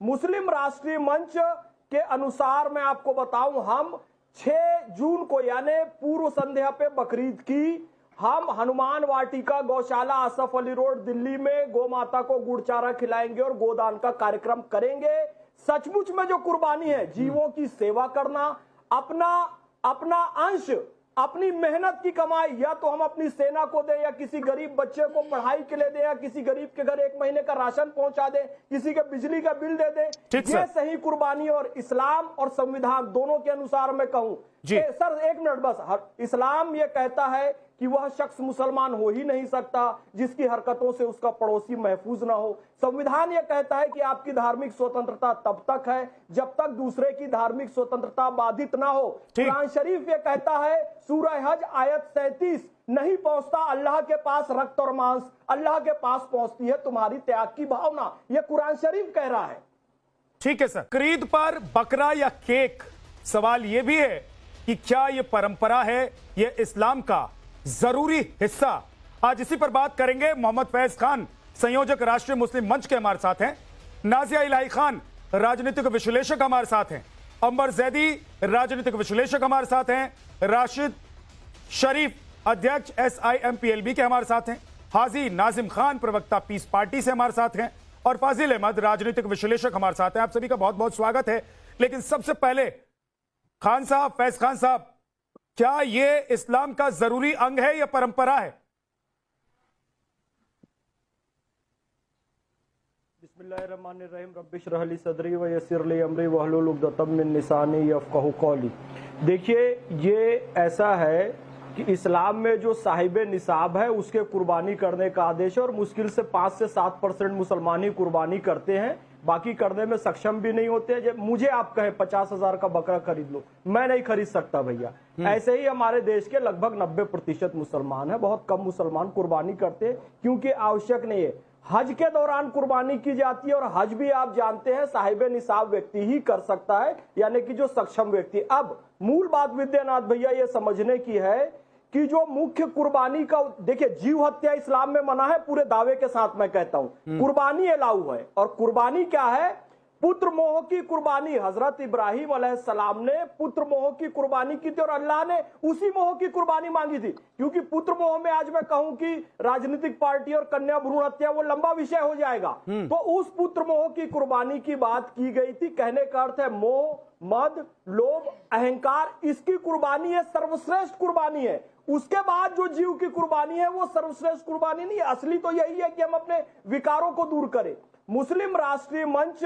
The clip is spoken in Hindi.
मुस्लिम राष्ट्रीय मंच के अनुसार मैं आपको बताऊं, हम 6 जून को यानी पूर्व संध्या पे बकरीद की हम हनुमान वाटिका गौशाला आसफ अली रोड दिल्ली में गौ माता को गुड़ चारा खिलाएंगे और गोदान का कार्यक्रम करेंगे। सचमुच में जो कुर्बानी है, जीवों की सेवा करना, अपना अंश, अपनी मेहनत की कमाई या तो हम अपनी सेना को दें या किसी गरीब बच्चे को पढ़ाई के लिए दें या किसी गरीब के घर 1 महीने का राशन पहुंचा दें, किसी के बिजली का बिल दे दें, ये सही कुर्बानी। और इस्लाम और संविधान दोनों के अनुसार मैं कहूं सर 1 मिनट बस, इस्लाम ये कहता है कि वह शख्स मुसलमान हो ही नहीं सकता जिसकी हरकतों से उसका पड़ोसी महफूज ना हो। संविधान यह कहता है कि आपकी धार्मिक स्वतंत्रता तब तक है जब तक दूसरे की धार्मिक स्वतंत्रता बाधित ना हो। कुरान शरीफ ये कहता है, सूरह हज आयत 37, नहीं पहुंचता अल्लाह के पास रक्त और मांस, अल्लाह के पास पहुंचती है तुम्हारी त्याग की भावना। यह कुरान शरीफ कह रहा है। ठीक है सर, बकरीद पर बकरा या केक, सवाल यह भी है कि क्या यह परंपरा है, यह इस्लाम का जरूरी हिस्सा? आज इसी पर बात करेंगे। मोहम्मद फैज खान, संयोजक राष्ट्रीय मुस्लिम मंच के हमारे साथ हैं। नाजिया इलाही खान, राजनीतिक विश्लेषक हमारे साथ हैं। अंबर जैदी, राजनीतिक विश्लेषक हमारे साथ हैं। राशिद शरीफ, अध्यक्ष SIMPLB के हमारे साथ हैं। हाजी नाजिम खान, प्रवक्ता पीस पार्टी से हमारे साथ हैं। और फाजिल अहमद, राजनीतिक विश्लेषक हमारे साथ हैं। आप सभी का बहुत बहुत स्वागत है। लेकिन सबसे पहले खान साहब, फैज खान साहब, क्या यह इस्लाम का जरूरी अंग है या परंपरा है? बिस्मिल्लाहिर्रहमानिर्रहीम, रब्बिश रह ली सदरी व यस्सिर ली अमरी वहलुल उक़दतम मिन लिसानी यफ़क़हू क़ौली। देखिए, ये ऐसा है कि इस्लाम में जो साहिबे निसाब है उसके कुर्बानी करने का आदेश है और मुश्किल से 5 से 7% मुसलमान ही कुर्बानी करते हैं, बाकी करने में सक्षम भी नहीं होते। जब मुझे आप कहें 50,000 का बकरा खरीद लो, मैं नहीं खरीद सकता भैया। ऐसे ही हमारे देश के लगभग 90% मुसलमान है, बहुत कम मुसलमान कुर्बानी करते हैं क्योंकि आवश्यक नहीं है। हज के दौरान कुर्बानी की जाती है और हज भी आप जानते हैं साहिबे निसाब व्यक्ति ही कर सकता है, यानी कि जो सक्षम व्यक्ति। अब मूल बात विद्यानाथ भैया ये समझने की है कि जो मुख्य कुर्बानी का, देखिए, जीव हत्या इस्लाम में मना है, पूरे दावे के साथ मैं कहता हूं। कुर्बानी अलाउ है। और कुर्बानी क्या है? पुत्र मोह की कुर्बानी। हजरत इब्राहिम अलैहिस्सलाम ने पुत्र मोह की कुर्बानी की थी और अल्लाह ने उसी मोह की कुर्बानी मांगी थी। क्योंकि पुत्र मोह में आज मैं कहूं कि राजनीतिक पार्टी और कन्या भ्रूण हत्या वो लंबा विषय हो जाएगा। तो उस पुत्र मोह की कुर्बानी की बात की गई थी। कहने का अर्थ है मोह, मद, लोभ, अहंकार, इसकी कुर्बानी है, सर्वश्रेष्ठ कुर्बानी है। उसके बाद जो जीव की कुर्बानी है वो सर्वश्रेष्ठ कुर्बानी नहीं है। असली तो यही है कि हम अपने विकारों को दूर करें। मुस्लिम राष्ट्रीय मंच